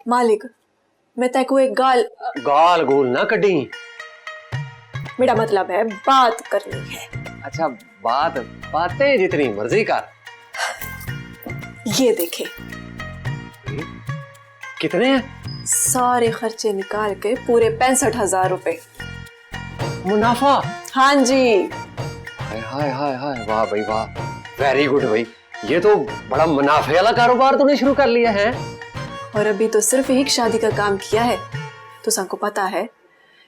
मालिक मैं तेको एक गाल गाल गोल ना कटी। मेरा मतलब है बात करनी है। अच्छा बातें जितनी मर्जी कर। ये देखे कितने हैं? सारे खर्चे निकाल के पूरे 65,000 रुपए मुनाफा। हाँ जी। हाय हाय हाय हाय, वाह भाई वाह, वेरी गुड भाई। ये तो बड़ा मुनाफे वाला कारोबार तूने शुरू कर लिया है। और अभी तो सिर्फ एक शादी का काम किया है। तो सबको पता है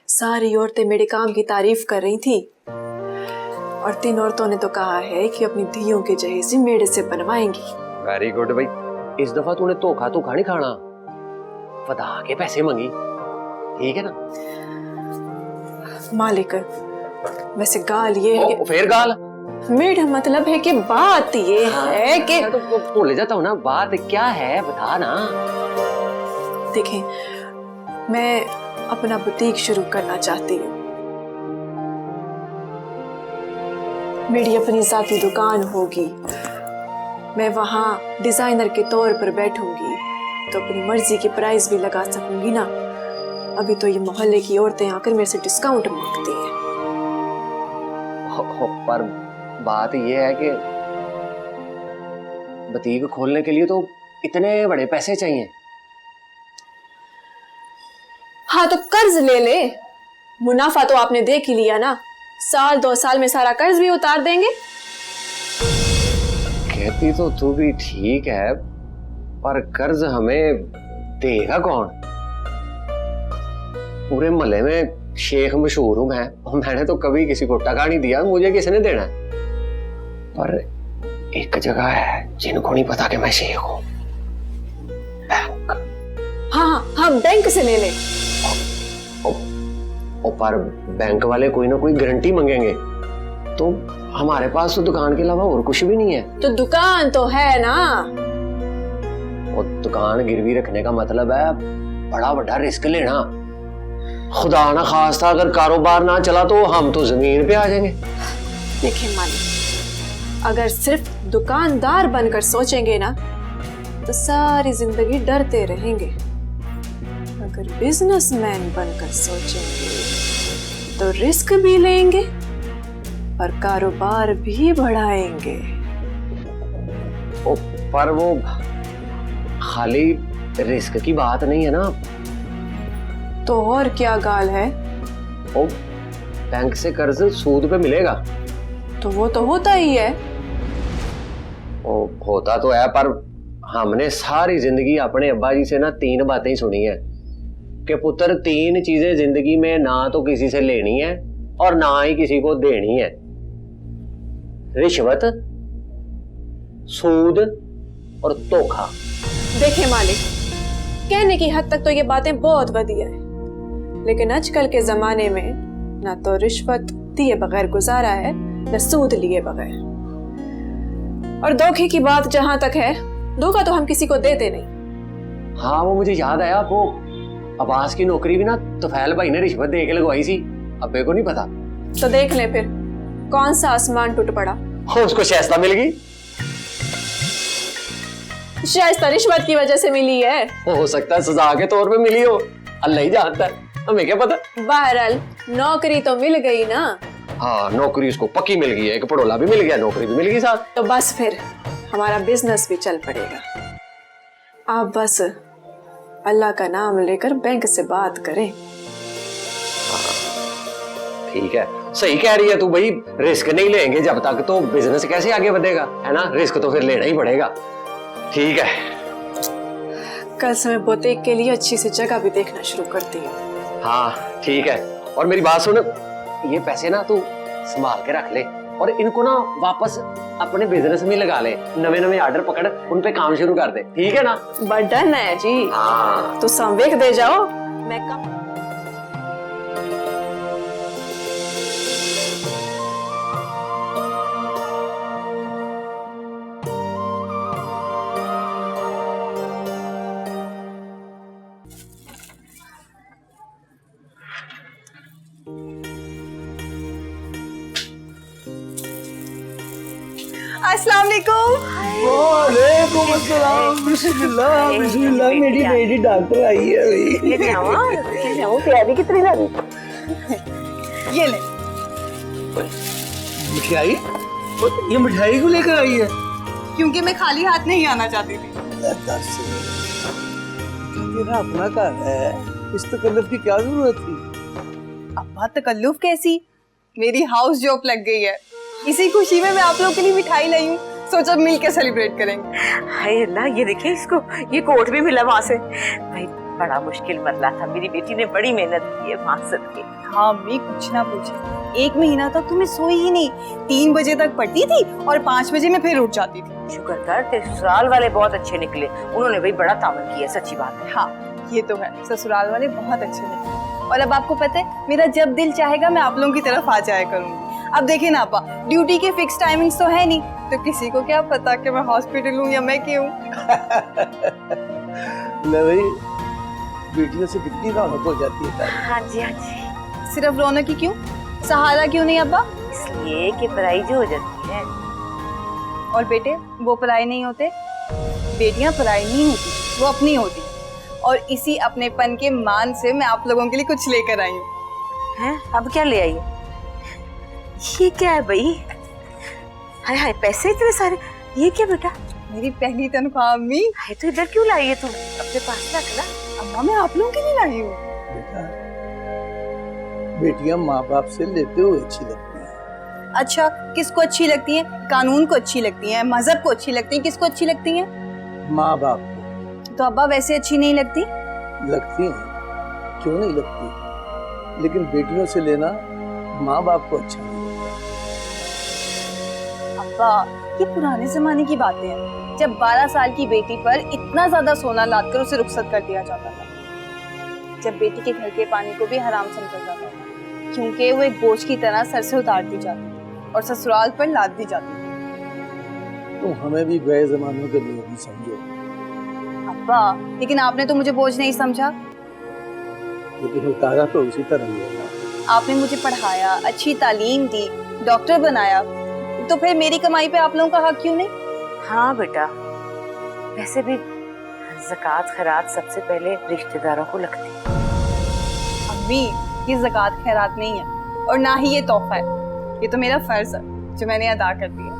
सारी औरतें मेरे काम की तारीफ कर रही थी और 3 औरतों ने तो कहा है कि अपनी धियों के जहेज मेरे से बनवाएंगी। वेरी गुड भाई। इस दफा तूने धोखा नहीं खाना, बता के पैसे मांगी, ठीक है ना? मालिक वैसे गाल ये है कि फिर गाल मेरा मतलब है कि बात ये है कि तो भूल जाता हूँ ना, बात क्या है बता ना। देखें मैं अपना बुटीक शुरू करना चाहती हूँ। मेरी अपनी जाती दुकान होगी, मैं वहाँ डिजाइनर के तौर पर बैठूंगी तो अपनी मर्जी की प्राइस भी लगा सकूंगी ना। अभी तो ये मोहल्ले की औरतें आकर मेरे से डिस्काउंट मांगती हैं। पर बात ये है कि बुटीक खोलने के लिए तो इतने बड़े पैसे चाहिए। हाँ तो कर्ज ले ले, मुनाफा तो आपने देख ही लिया ना, 1-2 साल में सारा कर्ज भी उतार देंगे। कहती तो तू भी ठीक है, पर कर्ज हमें देगा कौन? पूरे मोहल्ले में शेख मशहूर हूं मैं, और मैंने तो कभी किसी को टका नहीं दिया, मुझे किसने देना है? पर एक जगह है जिनको नहीं पता कि मैं शेख हूं, बैंक। हाँ बैंक से ले ले। पर बैंक वाले कोई ना कोई गारंटी मांगेंगे, तो हमारे पास तो दुकान के अलावा और कुछ भी नहीं है। तो दुकान तो है ना। और दुकान गिरवी रखने का मतलब है बड़ा बड़ा रिस्क लेना। खुदा ना खास्ता अगर कारोबार ना चला तो हम तो जमीन पे आ जाएंगे। देखिए मालिक, अगर सिर्फ दुकानदार बनकर सोचेंगे ना तो सारी जिंदगी डरते रहेंगे। अगर बिजनेसमैन बनकर सोचेंगे तो रिस्क भी लेंगे और कारोबार भी बढ़ाएंगे। पर वो खाली रिस्क की बात नहीं है ना। तो और क्या गाल है? ओ, बैंक से कर्ज सूद पे मिलेगा। तो वो तो होता ही है। ओ, होता तो है, पर हमने सारी जिंदगी अपने अब्बा जी से ना 3 बातें ही सुनी है कि पुत्र 3 चीजें जिंदगी में ना तो किसी से लेनी है और ना ही किसी को देनी है, रिश्वत, सूद और धोखा। देखिए मालिक, कहने की हद तक तो ये बातें बहुत बढ़िया है, लेकिन आजकल के जमाने में ना तो रिश्वत दिए बगैर गुजारा है न सूद लिए बगैर। और धोखे की बात जहां तक है, धोखा तो हम किसी को देते नहीं। हाँ वो मुझे याद आया, वो अब्बास की नौकरी भी ना तुफैल भाई ने रिश्वत दे के लगवाई थी, अब्बे को नहीं पता। तो देख ले फिर कौन सा आसमान टूट पड़ा। उसको शाइस्ता मिल गई। शाइस्ता रिश्वत की वजह से मिली है। हो सकता है सजा के तौर पे मिली हो, अल्लाह ही जानता है, हमें क्या पता। बहरहाल नौकरी तो मिल गई ना। हाँ नौकरी उसको पक्की मिल गई है, एक पड़ोला भी मिल गया, नौकरी भी मिल गई साथ। तो बस फिर हमारा बिजनेस भी चल पड़ेगा। आप बस अल्लाह का नाम लेकर बैंक से बात करें। ठीक है, सही कह रही है तू भाई, रिस्क नहीं लेंगे जब तक तो बिजनेस कैसे आगे बढ़ेगा, है ना? रिस्क तो फिर लेना ही पड़ेगा। ठीक है, कल से मैं बुटीक के लिए अच्छी सी जगह भी देखना शुरू करती हूँ। हाँ ठीक है, और मेरी बात सुन, ये पैसे ना तू संभाल के रख ले और इनको ना वापस अपने बिजनेस में लगा ले, नवे ऑर्डर पकड़, उन पे काम शुरू कर दे, ठीक है ना? बटन है जी। हाँ तो संवेक दे जाओ, मैं कम। अस्सलाम वालेकुम। वालेकुम अस्सलाम। बिस्मिल्लाह बिस्मिल्लाह, मेरी बेटी डॉक्टर आई है भाई। ये जाओ तैयारी कितनी लगी। ये ले। मिठाई? ये मिठाई को लेकर आई है? क्योंकि मैं खाली हाथ नहीं आना चाहती थी। मेरा अपना घर है, इस तकल्लुफ की क्या जरूरत थी? अब्बा तकल्लुफ कैसी, मेरी हाउस जॉब लग गई है। इसी खुशी में मैं आप लोगों के लिए मिठाई लाई हूँ, सोचा मिल के सेलिब्रेट करेंगे। हाय अल्लाह, ये देखिए इसको ये कोट भी मिला वहाँ से। भाई बड़ा मुश्किल मसला था, मेरी बेटी ने बड़ी मेहनत की है माकसद की। हाँ अम्मी, कुछ ना पूछे, 1 महीना तक तो मैं सोई ही नहीं। 3 बजे तक पढ़ती थी और 5 बजे में फिर उठ जाती थी। शुक्र कर तेरे ससुराल वाले बहुत अच्छे निकले, उन्होंने भाई बड़ा तामन किया, सच्ची बात है। हाँ ये तो है, ससुराल वाले बहुत अच्छे निकले। और अब आपको पता है, मेरा जब दिल चाहेगा मैं आप लोगों की तरफ आ जाया करूंगी। अब देखिए ना आपा, ड्यूटी के फिक्स टाइमिंग्स तो है नहीं, तो किसी को क्या पता कि मैं हॉस्पिटल हूँ या मैं क्यों। ले भाई, बेटियों से कितनी रौनक हो जाती है। हाँ जी हाँ जी। सिर्फ रौनक ही क्यों, सहारा क्यों नहीं अब्बा? इसलिए कि पराई जो हो जाती है। और बेटे वो पराई नहीं होते, बेटियां पराई नहीं होती, वो अपनी होती। और इसी अपनेपन के मान से मैं आप लोगों के लिए कुछ लेकर आई हूँ। हैं? अब क्या ले आई? ये क्या है भाई? हाय हाय, पैसे इतने सारे, ये क्या बेटा? मेरी पहली तनख्वाह अम्मी। हाय, तो इधर क्यों लाई है तू? अपने पास रख ना। अम्मा मैं आप लोगों के लिए लाई हूँ। बेटा, बेटियां माँ बाप से लेते हुए अच्छी लगती हैं। अच्छा, किसको अच्छी लगती है? कानून को अच्छी लगती है, मजहब को अच्छी लगती है, किसको अच्छी लगती है? माँ बाप को तो अब्बा वैसे अच्छी नहीं लगती? लगती हैं, क्यों नहीं लगती, लेकिन बेटियों से लेना माँ बाप को अच्छा नहीं लगता। अब्बा ये पुराने जमाने की बातें हैं, जब 12 साल की बेटी पर इतना ज्यादा सोना लादकर उसे रुखसत कर दिया जाता था, जब बेटी के घर के पानी को भी हराम समझा जाता था, क्योंकि वो एक बोझ की तरह सर से उतार दी जाती थी और ससुराल पर लाद दी जाती थी। तुम हमें भी गए जमानों के लोग ही समझो। अब्बा लेकिन आपने तो मुझे बोझ नहीं समझा। लेकिन उतारा तो उसी तरह ही है। आपने मुझे पढ़ाया, अच्छी तालीम दी, डॉक्टर बनाया, तो फिर मेरी कमाई पे आप लोगों का हक क्यों नहीं? हाँ बेटा, वैसे भी ज़कात खैरात सबसे पहले रिश्तेदारों को लगती है। अम्मी ये ज़कात खैरात नहीं है और ना ही ये तोहफा है, ये तो मेरा फर्ज है जो मैंने अदा कर दिया।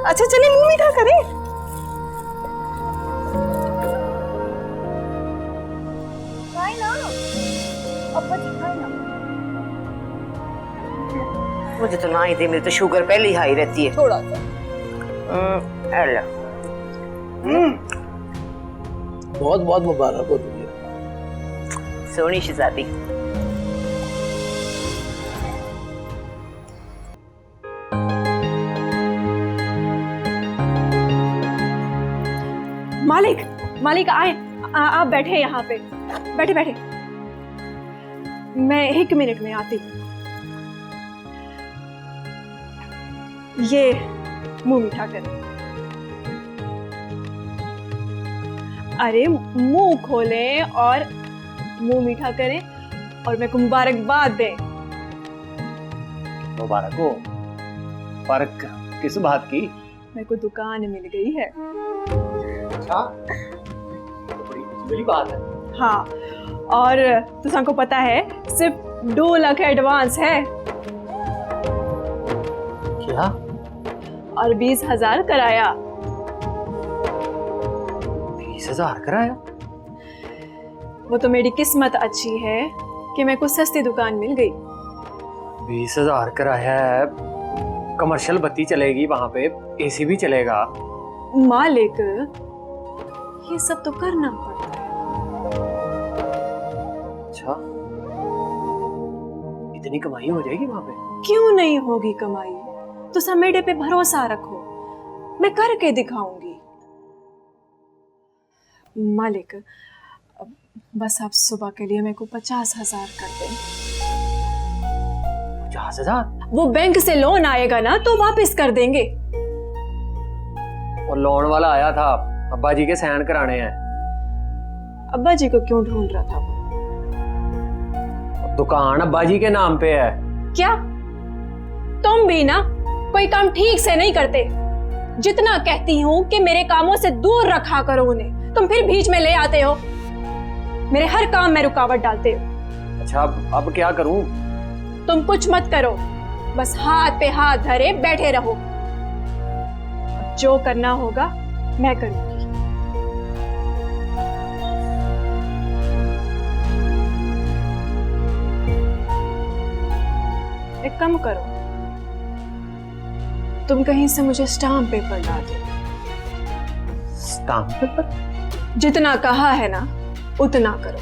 अच्छा चलिए मुंह मीठा करें। खाए ना अब्बा जी, खाए ना। मुझे तो ना ही दे, मेरी तो शुगर पहले ही हाई रहती है। थोड़ा सा। हेलो। बहुत बहुत मुबारक हो तुझे। सोनी शहजादी। मालिक मालिक आए, आप बैठे यहाँ पे, बैठे बैठे, मैं 1 मिनट में आती। ये मुंह मीठा करें। अरे मुंह खोलें और मुंह मीठा करें और मेरे को मुबारकबाद दें। मुबारक हो। पर किस बात की? मेरे को दुकान मिल गई है। अच्छा, तो बड़ी बात है। हाँ, और तुसा को पता है सिर्फ 2 लाख एडवांस है क्या? और 20,000 कराया। 20,000 कराया? वो तो मेरी किस्मत अच्छी है कि मेरे को सस्ती दुकान मिल गई। 20,000 कराया है, कमर्शियल बत्ती चलेगी वहां पे, एसी भी चलेगा। मालिक ये सब तो करना पड़ता है। अच्छा, इतनी कमाई हो जाएगी वहां पे? क्यों नहीं होगी कमाई? तो सब मेरे पे भरोसा रखो, मैं करके दिखाऊंगी। मालिक बस आप सुबह के लिए मेरे को 50,000 कर दें। 50,000? वो बैंक से लोन आएगा ना तो वापस कर देंगे। और लोन वाला आया था, अब्बा जी के साइन कराने हैं। अब्बा जी को क्यों ढूंढ रहा था वो? दुकान अब्बा जी के नाम पे है। क्या तुम भी ना कोई काम ठीक से नहीं करते? जितना कहती हूँ कि मेरे कामों से दूर रखा करो उन्हें, तुम फिर बीच में ले आते हो। मेरे हर काम में रुकावट डालते हो। अच्छा अब क्या करूं? तुम कुछ मत करो, बस हाथ पे हाथ धरे बैठे रहो। जो करना होगा मैं करूंगी। एक काम करो, तुम कहीं से मुझे स्टाम्प पेपर ला दो। Stamp paper? जितना कहा है ना उतना करो,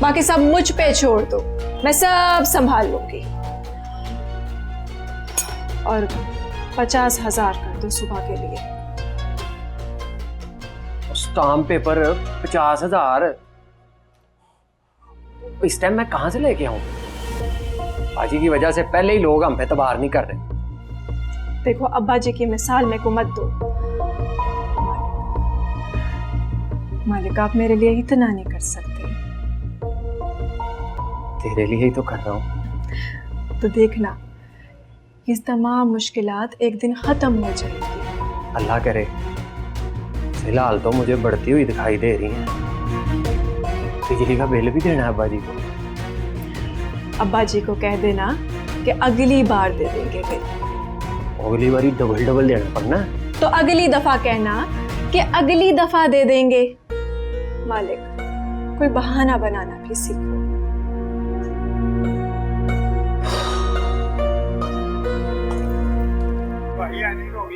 बाकी सब मुझ पे छोड़ दो, मैं सब संभाल लूंगी। और 50,000 कर दो सुबह के लिए। Stamp paper 50,000? इस टाइम मैं कहां से लेके आऊं? बाजी की वजह से पहले ही लोग हम पे तबार नहीं कर रहे। देखो अब्बा जी की मिसाल मेरे को मत दो। मालिक आप मेरे लिए इतना नहीं कर सकते। तेरे लिए ही तो कर रहा हूं। तो देखना ये तमाम मुश्किलात एक दिन खत्म हो जाएगी। अल्लाह करे। फिलहाल तो मुझे बढ़ती हुई दिखाई दे रही है। बिजली का बिल भी देना है अब्बा जी को। अब्बा जी को कह देना कि अगली बार दे देंगे बिल। अगली बारी डबल डबल देना पड़ना। तो अगली दफा कहना कि अगली दफा दे देंगे। मालिक कोई बहाना बनाना भी सीखो।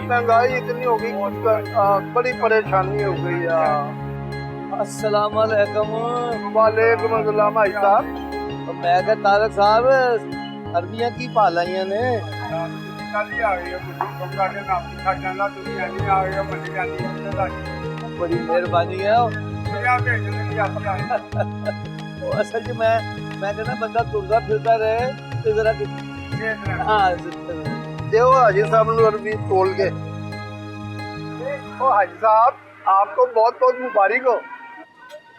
महंगाई इतनी हो गई, बड़ी परेशानी हो गई यार। अस्सलाम वालेकुम। वालेकुम अस्सलाम भाई साहब। मैं क्या तारक साहब अरबियां की पालाइयां ने बड़ी मेहरबानी है। असल जी मैं कहना बंदा तुरदा फिरता रहे तो जरा हाँ देव हाजी साहब ने अरबी तोल के। ओ हाजी साहब आपको बहुत बहुत मुबारक हो।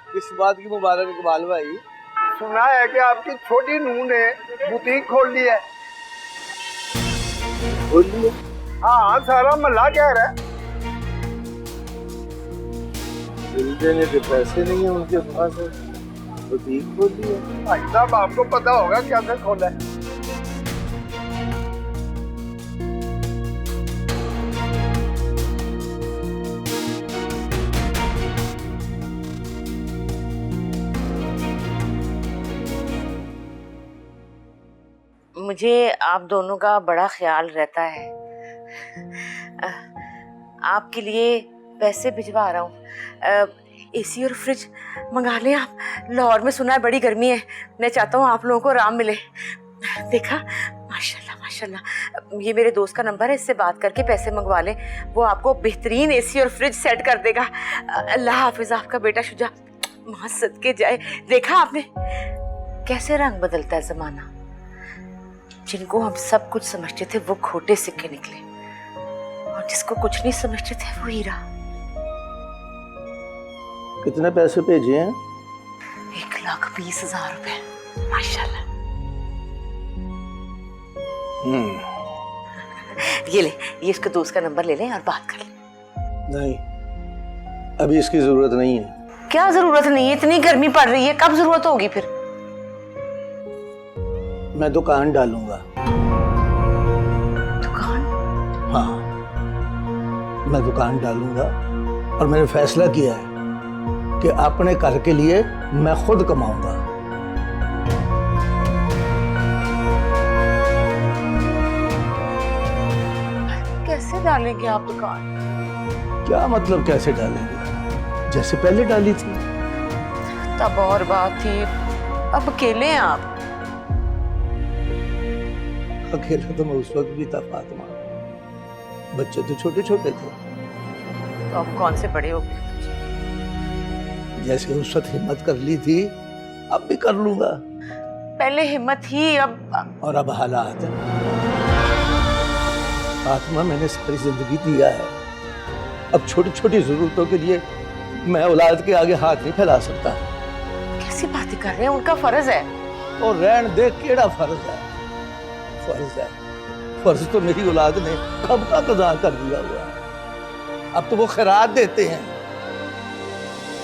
किस बात की मुबारक इकबाल भाई? सुना है कि आपकी छोटी नूह ने बुटीक खोल ली है। खोल ली है? हाँ सारा मोहल्ला कह रहा है। बिल देने के पैसे नहीं है उनके पास, बुटीक खोल ली है। भाई साहब आपको पता होगा कैसे खोला है? मुझे आप दोनों का बड़ा ख्याल रहता है। आपके लिए पैसे भिजवा रहा हूँ। एसी और फ्रिज मंगा लें आप। लाहौर में सुना है बड़ी गर्मी है, मैं चाहता हूँ आप लोगों को आराम मिले। देखा माशाल्लाह माशाल्लाह, ये मेरे दोस्त का नंबर है, इससे बात करके पैसे मंगवा लें, वो आपको बेहतरीन एसी और फ्रिज सेट कर देगा। अल्लाह हाफिज आपका बेटा शुजा, माँ सदके जाए। देखा आपने कैसे रंग बदलता है जमाना। जिनको हम सब कुछ समझते थे वो खोटे सिक्के निकले, और जिसको कुछ नहीं समझते थे वो हीरा। कितने पैसे भेजे हैं? 1,20,000 रुपए माशाल्लाह। ये ले, ये इसके दोस्त का नंबर ले लें और बात कर लें। नहीं अभी इसकी जरूरत नहीं है। क्या जरूरत नहीं है? इतनी गर्मी पड़ रही है, कब जरूरत होगी फिर? मैं दुकान डालूंगा। दुकान? हाँ मैं दुकान डालूंगा, और मैंने फैसला किया है कि अपने घर के लिए मैं खुद कमाऊंगा। कैसे डालेंगे आप दुकान? क्या मतलब कैसे डालेंगे? जैसे पहले डाली थी। तब और बात थी, अब अकेले हैं आप। अकेला तो मैं उस वक्त भी था फातिमा, बच्चे तो छोटे छोटे थे। तो अब कौन से बड़े हो गए? जैसे उस वक्त हिम्मत कर ली थी अब भी कर लूंगा। पहले हिम्मत ही, अब और अब हालात। फातिमा मैंने सारी जिंदगी दिया है, अब छोटी छोटी जरूरतों के लिए मैं औलाद के आगे हाथ नहीं फैला सकता। कैसी बातें कर रहे हैं? उनका फर्ज है। और रहन दे, केड़ा फर्ज है? फर्ज है। फर्ज तो मेरी औलाद ने कब का कज़ा कर दिया हुआ। अब तो वो खैरात देते हैं,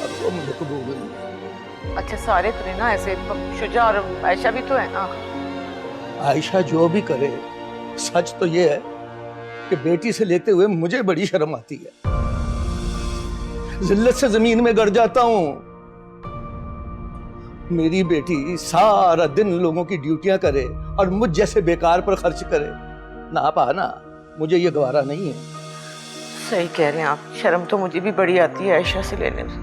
अब वो मुझे कबूल नहीं। अच्छा सारे तो नहीं ना ऐसे, शुजा और आयशा भी तो है ना। आयशा जो भी करे, सच तो ये है कि बेटी से लेते हुए मुझे बड़ी शर्म आती है। जिल्लत से जमीन में गड़ जाता हूं। मेरी बेटी सारा दिन लोगों की ड्यूटियां करे और मुझ जैसे बेकार पर खर्च करे। ना पाना मुझे ये गवारा नहीं है। सही कह रहे हैं आप, शर्म तो मुझे भी बड़ी आती है आयशा से लेने में।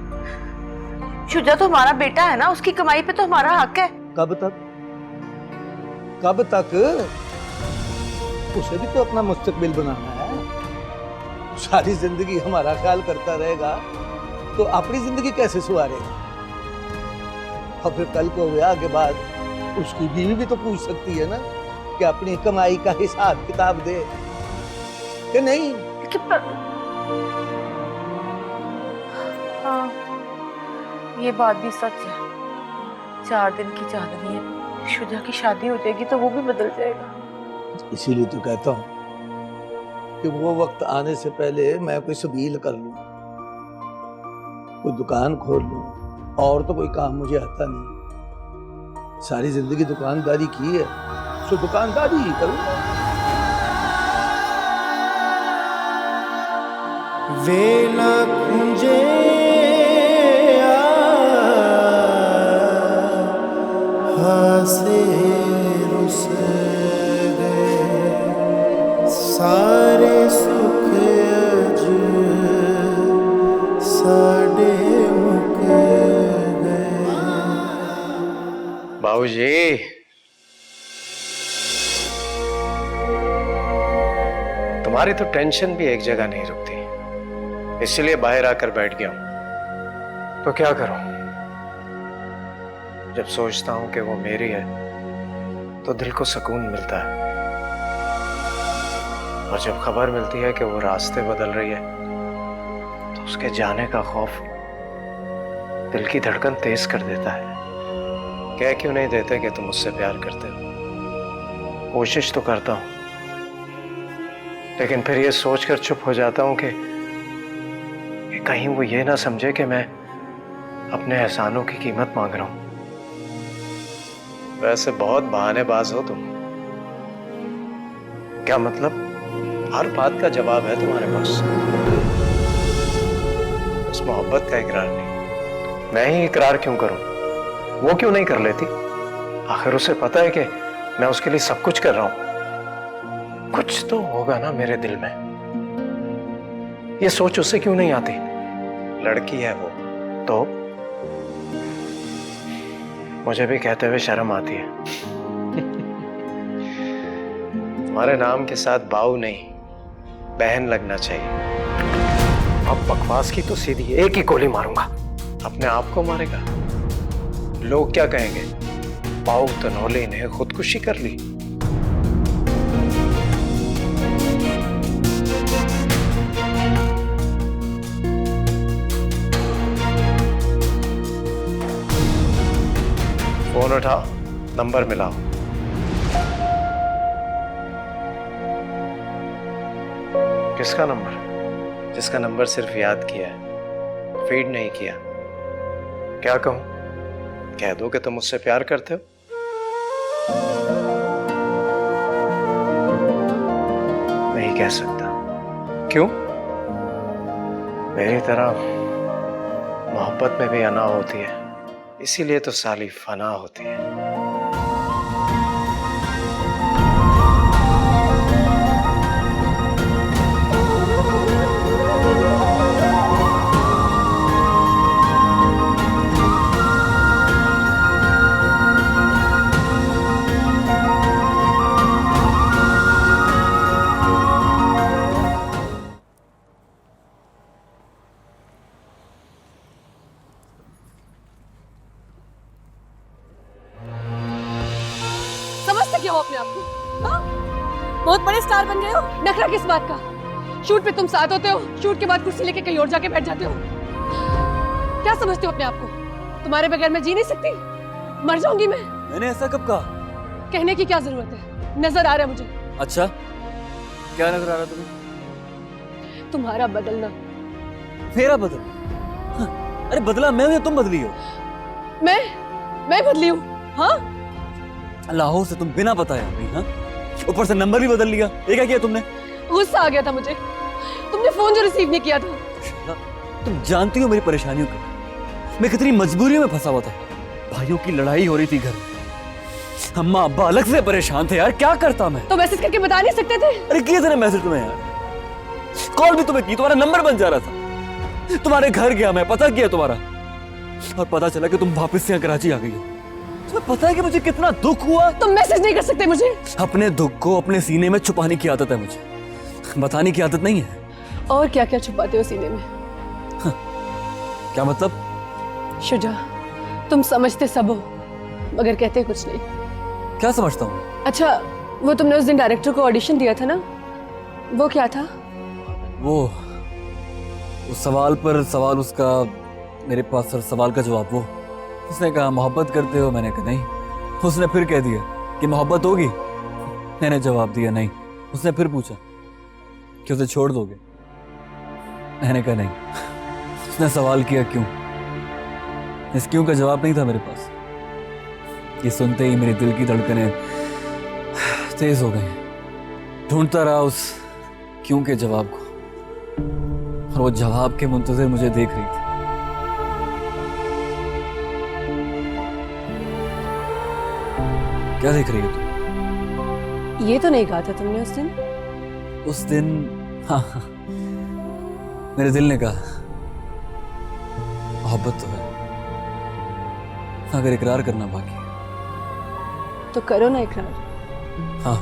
शुजा तो हमारा बेटा है ना, उसकी कमाई पे तो हमारा हक है। कब तक कब तक? उसे भी तो अपना मुस्तकबिल बनाना है। सारी जिंदगी हमारा ख्याल करता रहेगा तो अपनी जिंदगी कैसे सुधारेगा? और फिर कल को ब्याह के बाद उसकी बीवी भी तो पूछ सकती है ना कि अपनी कमाई का हिसाब किताब दे कि नहीं। हाँ ये बात भी सच है। 4 दिन की चांदनी है, शुजा की शादी हो जाएगी तो वो भी बदल जाएगा। इसीलिए तो कहता हूँ कि वो वक्त आने से पहले मैं कोई सबील कर लूं, कोई दुकान खोल लूं। और तो कोई काम मुझे आता नहीं। सारी जिंदगी दुकानदारी की है, तो दुकानदारी ही करूंगा। वेला कुंजे हासे रुस गए, सारे सुख अज साडे मुक गए। बाबूजी, तुम्हारी तो टेंशन भी एक जगह नहीं रुकती, इसलिए बाहर आकर बैठ गया हूं। तो क्या करूं? जब सोचता हूं कि वो मेरी है तो दिल को सुकून मिलता है, और जब खबर मिलती है कि वो रास्ते बदल रही है तो उसके जाने का खौफ दिल की धड़कन तेज कर देता है। कह क्यों नहीं देते कि तुम मुझसे प्यार करते हो? कोशिश तो करता हूं, लेकिन फिर ये सोचकर चुप हो जाता हूं कि कहीं वो ये ना समझे कि मैं अपने एहसानों की कीमत मांग रहा हूं। वैसे बहुत बहानेबाज हो तुम। क्या मतलब? हर बात का जवाब है तुम्हारे पास, उस मोहब्बत का इकरार नहीं। मैं ही इकरार क्यों करूं? वो क्यों नहीं कर लेती? आखिर उसे पता है कि मैं उसके लिए सब कुछ कर रहा हूं। कुछ तो होगा ना मेरे दिल में, ये सोच उसे क्यों नहीं आती? लड़की है वो तो मुझे भी कहते हुए शर्म आती है। तुम्हारे नाम के साथ बाऊ नहीं, बहन लगना चाहिए। अब बकवास की तो सीधी एक ही गोली मारूंगा। अपने आप को मारेगा? लोग क्या कहेंगे? बाऊ तनोले ने खुदकुशी कर ली। फोन उठाओ, नंबर मिलाओ। किसका नंबर? जिसका नंबर सिर्फ याद किया है, फीड नहीं किया। क्या कहूं? कह दो कि तुम मुझसे प्यार करते हो। नहीं कह सकता। क्यों? मेरी तरह मोहब्बत में भी अना होती है, इसीलिए तो साली फना होती है। समझते क्या हो अपने आप को? हाँ? बहुत बड़े स्टार बन गए हो। नखरा किस बात का? शूट पे तुम साथ होते हो, शूट के बाद कुर्सी लेके कहीं और जाके बैठ जाते हो। क्या समझते हो अपने आप को? तुम्हारे बगैर मैं जी नहीं सकती, मर जाऊंगी मैं। मैंने ऐसा कब कहा? कहने की क्या जरूरत है, नजर आ रहा है मुझे। अच्छा, क्या नजर आ रहा तुम्हें? तुम्हारा बदलना। मेरा बदल? हाँ, अरे बदला मैं हूं या तुम बदली हो? मैं बदली हूँ? हाँ, लाहौर से तुम बिना बताए आ गई। हाँ, ऊपर से नंबर भी बदल लिया। ये क्या किया तुमने? गुस्सा आ गया था मुझे, तुमने फोन जो रिसीव नहीं किया था। तुम जानती हो मेरी परेशानियों को, मैं कितनी मजबूरियों में फंसा हुआ था। भाइयों की लड़ाई हो रही थी घर में, अम्मा अब्बा अलग से परेशान थे यार। क्या करता मैं? तो मैसेज करके बता नहीं सकते थे? अरे किए थे ना मैसेज तुम्हें यार, कॉल भी तुम्हें की, तुम्हारा नंबर बन जा रहा था। तुम्हारे घर गया मैं, पता किया तुम्हारा, और पता चला कि तुम वापस से यहाँ कराची आ गई हो। तुम्हें पता है कि मुझे कितना दुख हुआ? तुम मैसेज नहीं कर सकते मुझे? अपने दुख को अपने सीने में छुपाने की आदत है मुझे, बताने की आदत नहीं है। और क्या क्या छुपाते हो सीने में? क्या मतलब? शुजा, तुम समझते सब हो मगर कहते कुछ नहीं। क्या समझता हूँ? अच्छा, वो तुमने उस दिन डायरेक्टर को ऑडिशन दिया था ना, वो क्या था? वो उस सवाल पर सवाल, उसका मेरे पास सर सवाल का जवाब। वो उसने कहा मोहब्बत करते हो, मैंने कहा नहीं। उसने फिर कह दिया कि मोहब्बत होगी, मैंने जवाब दिया नहीं। उसने फिर पूछा कि उसे छोड़ दोगे, मैंने कहा नहीं। उसने सवाल किया क्यों, इस क्यों का जवाब नहीं था मेरे पास। ये सुनते ही मेरे दिल की धड़कनें तेज हो गई। ढूंढता रहा उस क्यों के जवाब को, और वो जवाब के मुंतज़िर मुझे देख रही थी। क्या देख रही हो तुम? ये तो नहीं कहा था तुमने उस दिन। उस दिन हाँ, मेरे दिल ने कहा मोहब्बत तो है, अगर इकरार करना बाकी है तो करो ना इकरार। हाँ,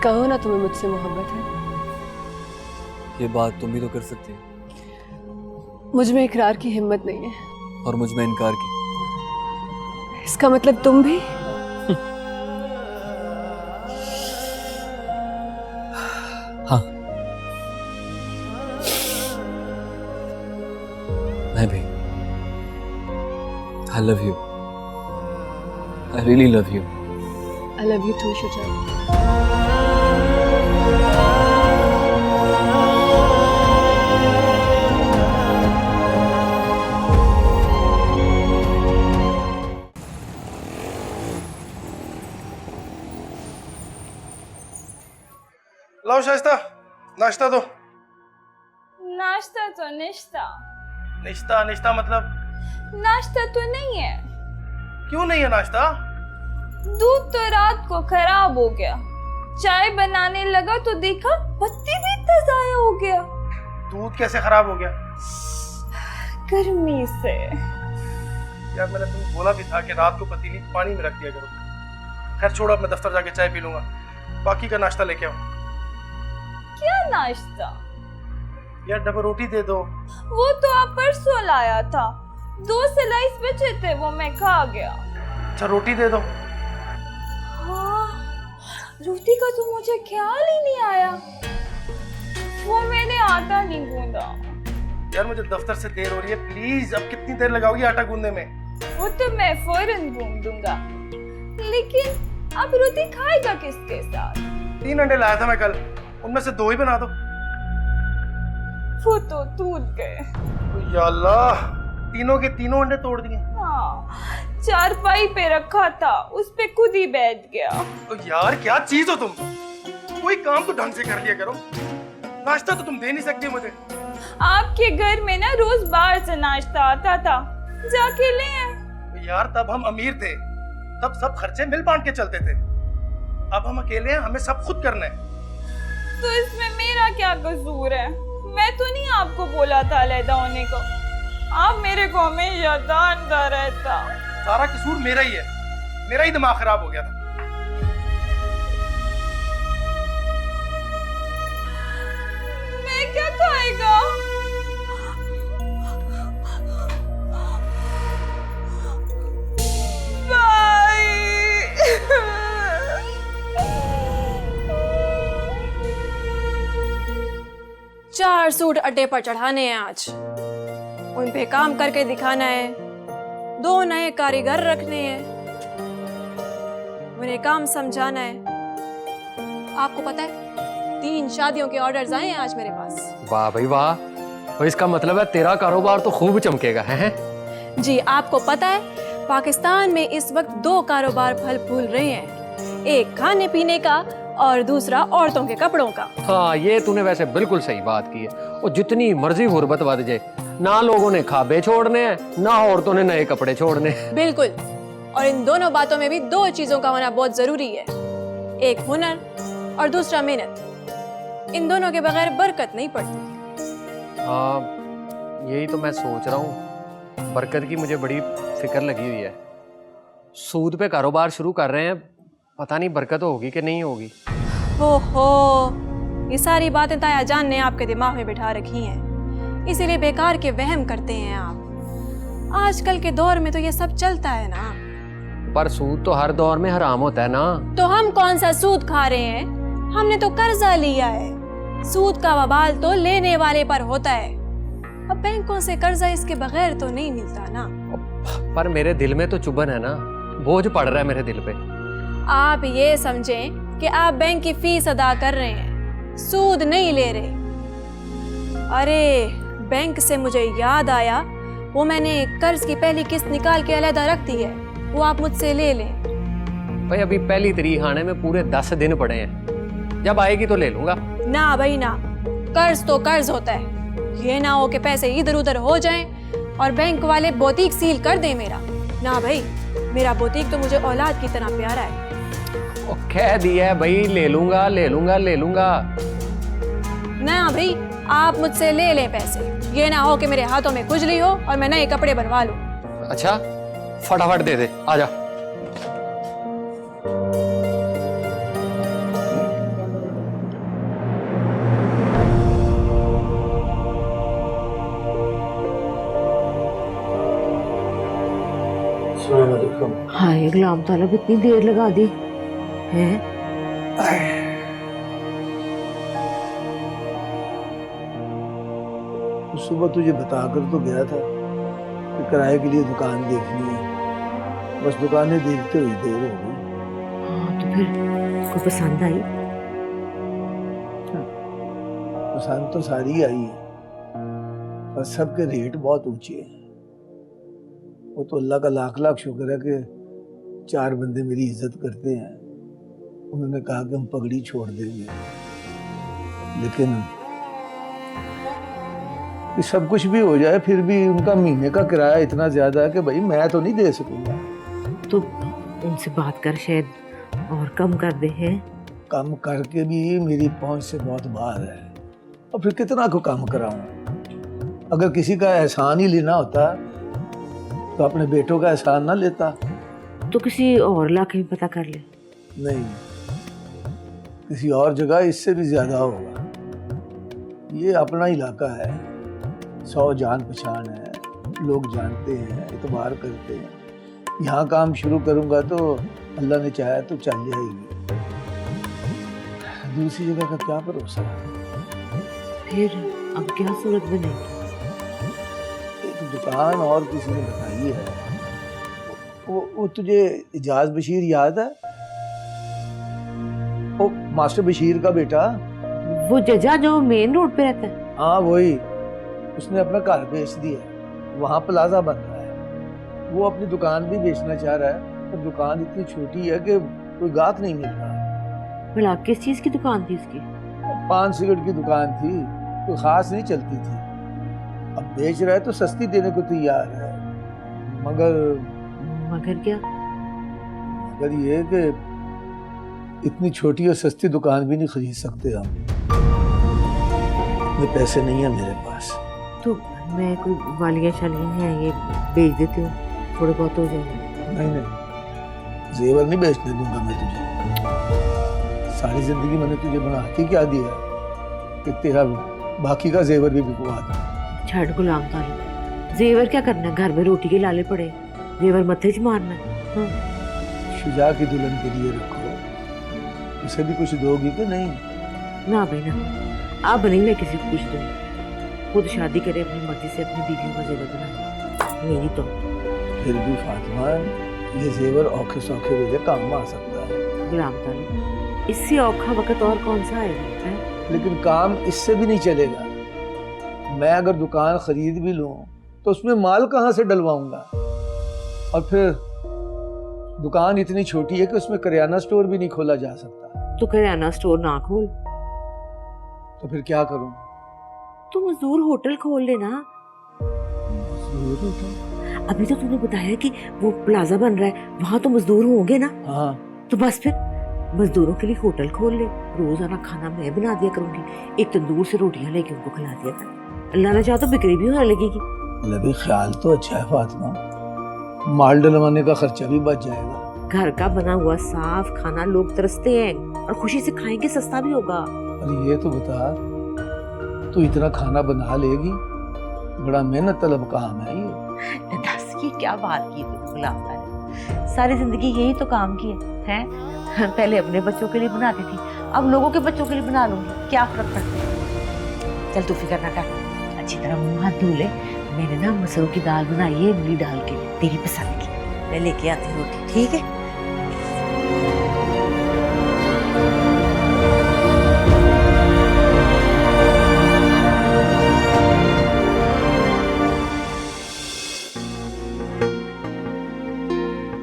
कहो ना तुम्हें मुझसे मोहब्बत है। ये बात तुम भी तो कर सकती हो। मुझ में इकरार की हिम्मत नहीं है। और मुझ में इनकार की। इसका मतलब तुम भी? हाँ, मैं भी। I love you. I really love you. I love you too, Shuja. लाओ शाइस्ता, नाश्ता दो। नाश्ता तो निश्ता। निश्ता निश्ता मतलब? नाश्ता तो नहीं है। क्यों नहीं है नाश्ता? दूध तो रात को खराब हो गया, चाय बनाने लगा तो देखा पत्ती भी इतना जाया हो गया। दूध कैसे खराब हो गया? गर्मी से। यार मैंने तुम्हें बोला भी था कि रात को पतीली पानी में रख दिया करो। खैर छोड़ो, अब मैं दफ्तर जाके चाय पी लूंगा। बाकी का नाश्ता लेके आओ। क्या नाश्ता? यार डबल रोटी दे दो। वो तो आप परसों लाया था, 2 स्लाइस बचे थे, वो मैं खा गया। अच्छा रोटी दे दो। हाँ, रोटी का तो मुझे ख्याल ही नहीं आया, वो मैंने आटा नहीं गूंदा। यार मुझे दफ्तर से देर हो रही है, प्लीज। अब कितनी देर लगाओगी आटा गूंदने में? वो तो मैं फौरन गूंद दूंगा, लेकिन अब रोटी खाएगा किसके साथ? 3 अंडे लाया था मैं कल, उनमें से 2 ही बना दो। वो तो टूट गए। या अल्लाह, तीनों के तीनों अंडे तोड़ दिए। हाँ, चारपाई पे रखा था, उस पे खुद ही बैठ गया। तो यार क्या चीज हो तुम, कोई काम तो ढंग से कर लिया करो। नाश्ता तो तुम दे नहीं सकती मुझे। आपके घर में ना रोज बाहर से नाश्ता आता था, जाके ले आए। यार तब हम अमीर थे, तब सब खर्चे मिल बांट के चलते थे। अब हम अकेले हैं, हमें सब खुद करना है। तो इसमें मेरा क्या कसूर है? मैं तो नहीं आपको बोला था अलहदा होने को, आप मेरे को हमेशा डांटता रहता। सारा कसूर मेरा ही है, मेरा ही दिमाग खराब हो गया था। मैं क्या खाएगा? चार सूट अड्डे पर चढ़ाने हैं आज, उन पे काम करके दिखाना है। 2 नए कारीगर रखने हैं, उन्हें काम समझाना है। आपको पता है 3 शादियों के ऑर्डर्स आए हैं आज मेरे पास। वाह भाई वाह, तो इसका मतलब है तेरा कारोबार तो खूब चमकेगा है? जी, आपको पता है पाकिस्तान में इस वक्त 2 कारोबार फल फूल रहे हैं, एक खाने पीने का और दूसरा औरतों के कपड़ों का। हाँ, ये तूने वैसे बिल्कुल सही बात की है। और जितनी मर्जी गुर्बत बढ़ जाए, ना लोगों ने खाबे छोड़ने हैं ना औरतों ने नए कपड़े छोड़ने हैं। बिल्कुल, और इन दोनों बातों में भी 2 चीजों का होना बहुत जरूरी है, एक हुनर और दूसरा मेहनत। इन दोनों के बगैर बरकत नहीं पड़ती। हाँ, यही तो मैं सोच रहा हूँ, बरकत की मुझे बड़ी फिक्र लगी हुई है। सूद पे कारोबार शुरू कर रहे हैं, पता नहीं बरकत होगी कि नहीं होगी। ओहो, ये सारी बातें ताया जान ने आपके दिमाग में बिठा रखी हैं, इसीलिए बेकार के वहम करते हैं आप। आजकल के दौर में तो ये सब चलता है ना। पर सूद तो हर दौर में हराम होता है ना। तो हम कौन सा सूद खा रहे हैं? हमने तो कर्जा लिया है। सूद का वबाल तो लेने वाले पर होता है। अब बैंकों से कर्जा इसके बगैर तो नहीं मिलता ना। पर मेरे दिल में तो चुभन है ना, बोझ पड़ रहा है मेरे दिल पे। आप ये समझें कि आप बैंक की फीस अदा कर रहे हैं, सूद नहीं ले रहे। अरे बैंक से मुझे याद आया, वो मैंने कर्ज की पहली किस्त निकाल के अलहदा रख दी है, वो आप मुझसे ले लें। भाई अभी पहली तारीख आने में पूरे 10 दिन पड़े हैं, जब आएगी तो ले लूंगा। ना भाई ना, कर्ज तो कर्ज होता है। ये ना हो कि पैसे इधर उधर हो जाएं और बैंक वाले बोतीक सील कर दें मेरा। ना भाई, मेरा बोतीक तो मुझे औलाद की तरह प्यारा है। ओ, कह दिया है भाई, ले लूंगा ले लूंगा ले लूंगा। ना भाई, आप मुझसे ले लें पैसे, ये ना हो कि मेरे हाथों में खुजली हो और मैं नए कपड़े बनवा लूं। अच्छा, फटाफट दे दे, आजा। हाय गुलाम तालब, इतनी देर लगा दी है? सुबह तुझे बताकर तो गया था कि किराए के लिए दुकान देखनी है, बस दुकानें देखते हुए देर हो गई। हाँ, तो फिर को पसंद आई? पसंद तो सारी आई है, पर सबके रेट बहुत ऊंचे हैं। वो तो अल्लाह का लाख लाख शुक्र है कि 4 बंदे मेरी इज्जत करते हैं। उन्होंने कहा कि हम पगड़ी छोड़ देंगे, लेकिन कि सब कुछ भी हो जाए फिर भी उनका महीने का किराया इतना ज्यादा है कि भाई मैं तो नहीं दे सकूंगा। तो उनसे बात कर, शायद और कम कर दे। हैं कम करके भी मेरी पहुंच से बहुत बाहर है, और फिर कितना को कम कराऊं? अगर किसी का एहसान ही लेना होता तो अपने बेटों का एहसान ना लेता। तो किसी और इलाके में पता कर ले। नहीं, किसी और जगह इससे भी ज्यादा होगा। ये अपना इलाका है, 100 जान पहचान है, लोग जानते हैं, एतबार करते हैं। यहाँ काम शुरू करूंगा तो अल्लाह ने चाहा तो चल जाएगी, दूसरी जगह का क्या भरोसा। फिर अब क्या सूरत बनेगी? एक दुकान और किसी ने बताई है, वो तुझे इजाज बशीर याद है? वो मास्टर बशीर का बेटा, वो जजा जो मेन रोड पे रहता है? हाँ वही। उसने अपना घर बेच दिया, वहाँ प्लाजा बन रहा है। वो अपनी दुकान भी बेचना चाह रहा है, पर दुकान इतनी छोटी है कि कोई गाहक नहीं मिल रहा। भला किस चीज की दुकान थी उसकी? पान सिगरेट की दुकान थी, कोई खास नहीं चलती थी। अब बेच रहा है तो सस्ती देने को तैयार है, मगर क्या? मगर ये कि इतनी छोटी और सस्ती दुकान भी नहीं खरीद सकते हम। इतने पैसे नहीं है मेरे पास। तो मैं कोई वालियाँ शालियाँ हैं ये बेच देती हूँ, थोड़े बहुत हो जाएंगे। नहीं, जेवर नहीं बेचने दूंगा मैं तुझे। सारी जिंदगी मैंने तुझे बना के क्या दिया कि तेरा बाकी का जेवर भी बिकवा दूं। छड़ गुलाम तालिब, जेवर क्या करना? घर में रोटी के लाले पड़े, जेवर मत्थे च मारना है। हाँ। शुजा की दुल्हन के लिए रखो, उसे भी कुछ दोगी कि नहीं? ना भाई ना, अब नहीं मैं किसी को कुछ दूँ। खुद शादी करे अपनी मर्जी से, अपनी बीवियों का जेवर बनाए, मेरी तो। फिर भी फातिमा, ये जेवर औखे सौखे वेले काम आ सकता है। गुलाम तालिब, इससे औखा वक्त और कौन सा आएगा? लेकिन काम इससे भी नहीं चलेगा। मैं अगर दुकान खरीद भी लूं तो उसमें माल कहाँ से डलवाऊंगा? और फिर दुकान इतनी छोटी है कि उसमें करियाना स्टोर भी नहीं खोला जा सकता। तो करियाना स्टोर ना खोल, तो फिर क्या करूं? तू मजदूर होटल खोल लेना। अभी तो तूने बताया कि वो प्लाजा बन रहा है, वहां तो मजदूर होंगे ना। हाँ, तो बस फिर मजदूरों के लिए होटल खोल ले। रोजाना खाना मैं बना दिया करूंगी, एक तंदूर से रोटियां लेके उनको खिला दिया कर। अल्लाह ना चाहे तो बिक्री भी होने लगेगी। लबी ख्याल तो अच्छा है फातिमा, माल डलवाने का खर्चा भी बच जाएगा। घर का बना हुआ साफ खाना लोग तरसते हैं और खुशी से खाएंगे, सस्ता भी होगा। और ये तो बता, तू इतना खाना बना लेगी? बड़ा मेहनत तलब काम है ये। दस की क्या बात की तू गुलाम वाले, सारी जिंदगी यही तो काम की है? पहले अपने बच्चों के लिए बनाती थी, अब लोगों के बच्चों के लिए बना लूंगी, क्या फर्क पड़ता है? चल तू फिक्र ना कर, अच्छी तरह मुंह हाथ धो ले। मैंने ना मसरों की दाल बनाई है इमली डाल के, तेरी पसंद की। मैं लेके आती हूँ रोटी, ठीक है?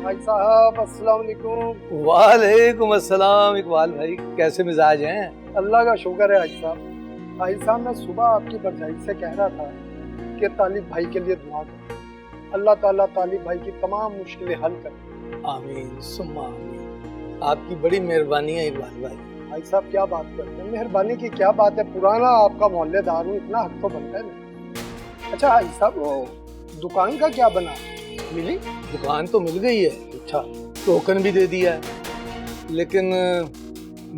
भाई साहब अस्सलाम वालेकुम। वालेकुम अस्सलाम। इकबाल भाई कैसे मिजाज हैं? अल्लाह का शुक्र है हाजी साहब। भाई साहब मैं सुबह आपकी भरजाई से कह रहा था कि तालिब भाई के लिए दुआ करो, अल्लाह ताला तालिब भाई की तमाम मुश्किलें हल करे। आमीन सुम्मा आमीन। आपकी बड़ी मेहरबानी है इकबाल भाई। भाई साहब क्या बात करते हैं, मेहरबानी की क्या बात है, पुराना आपका मोहल्लेदार हूँ, इतना हक तो बनता है ना। अच्छा भाई साहब वो दुकान का क्या बना, मिली? दुकान तो मिल गई है, अच्छा टोकन भी दे दिया है, लेकिन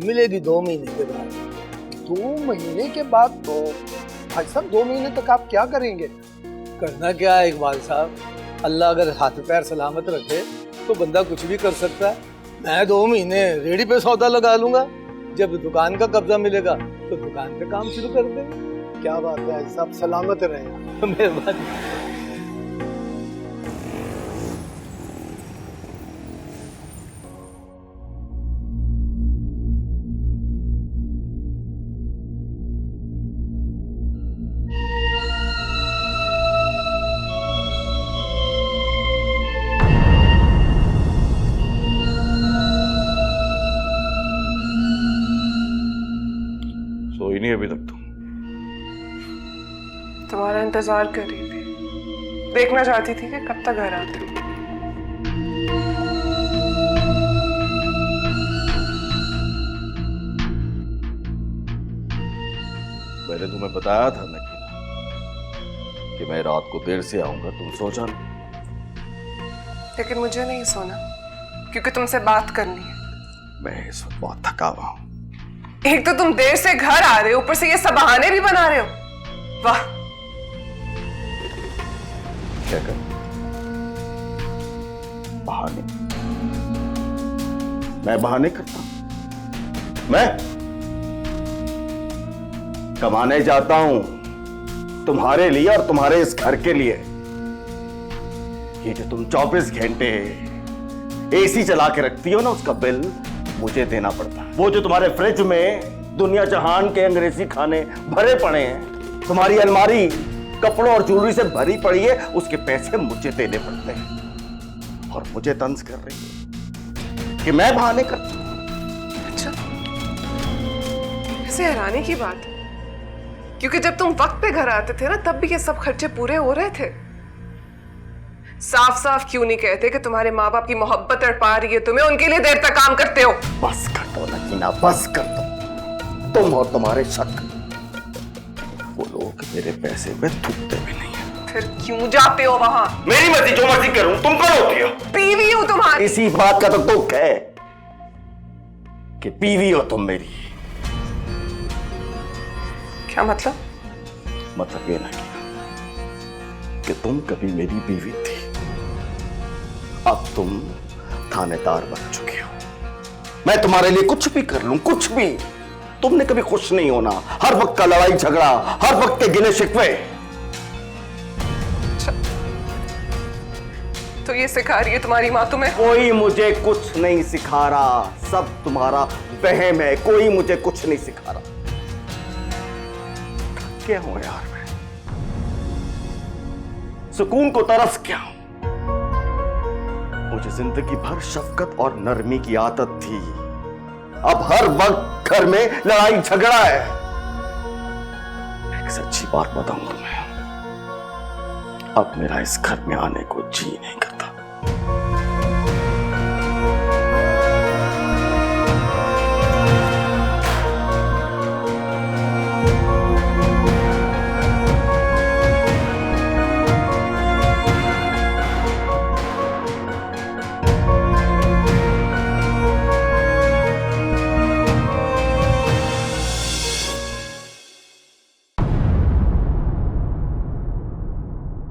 मिलेगी 2 महीने के बाद। 2 महीने के बाद? तो भाई साहब 2 महीने तक आप क्या करेंगे? करना क्या है इकबाल साहब, अल्लाह अगर हाथ पैर सलामत रखे तो बंदा कुछ भी कर सकता है। मैं 2 महीने रेडी पे सौदा लगा लूंगा, जब दुकान का कब्जा मिलेगा तो दुकान पे काम शुरू कर देंगे। क्या बात है भाई साहब, सलामत रहे। मेहरबानी। सोई नहीं अभी तक? तुम्हारा इंतजार कर रही थी, देखना चाहती थी कि कब तक घर आते हो। मैंने तुम्हें बताया था ना कि मैं रात को देर से आऊंगा, तुम सो जाना। लेकिन मुझे नहीं सोना, क्योंकि तुमसे बात करनी है। मैं इस वक्त बहुत थका हुआ हूं। एक तो तुम देर से घर आ रहे हो, ऊपर से ये सब बहाने भी बना रहे हो। वाह। क्या कर बहाने? मैं बहाने करता हूं? मैं कमाने जाता हूं तुम्हारे लिए और तुम्हारे इस घर के लिए। ये जो तुम 24 घंटे एसी चला के रखती हो ना, उसका बिल मुझे देना पड़ता है। वो जो तुम्हारे फ्रिज में दुनिया जहान के अंग्रेजी खाने भरे पड़े हैं, तुम्हारी अलमारी कपड़ों और ज्वेलरी से भरी पड़ी है, उसके पैसे मुझे देने पड़ते हैं। और मुझे तंज कर रही है कि मैं बहाने करता हूं। अच्छा, ऐसे हैरानी की बात है, क्योंकि जब तुम वक्त पे घर आते थे ना, तब भी ये सब खर्चे पूरे हो रहे थे। साफ साफ क्यों नहीं कहते कि तुम्हारे माँ बाप की मोहब्बत तड़पा रही है तुम्हें, उनके लिए देर तक काम करते हो? बस कर दो नगीना, बस कर दो। तुम और तुम्हारे शक, वो लोग मेरे पैसे में थूकते भी नहीं है। फिर क्यों जाते हो वहां? मेरी मर्जी, जो मर्जी करूं। तुम कौन होती हो? बीवी हूं तुम्हारी। इसी बात का तो दुख है कि बीवी हो तुम मेरी। क्या मतलब? मतलब ये नहीं कि तुम कभी मेरी बीवी थी, अब तुम थानेदार बन चुके हो। मैं तुम्हारे लिए कुछ भी कर लूं, कुछ भी, तुमने कभी खुश नहीं होना। हर वक्त का लड़ाई झगड़ा, हर वक्त के गिले शिकवे। तो ये सिखा रही है तुम्हारी माँ तुम्हें? कोई मुझे कुछ नहीं सिखा रहा, सब तुम्हारा वहम है। कोई मुझे कुछ नहीं सिखा रहा। गया हूं यार मैं, सुकून को तरस गया हूं। मुझे जिंदगी भर शफकत और नरमी की आदत थी, अब हर वक्त घर में लड़ाई झगड़ा है। एक सच्ची बात बताऊं तुम्हें, अब मेरा इस घर में आने को जी नहीं करता।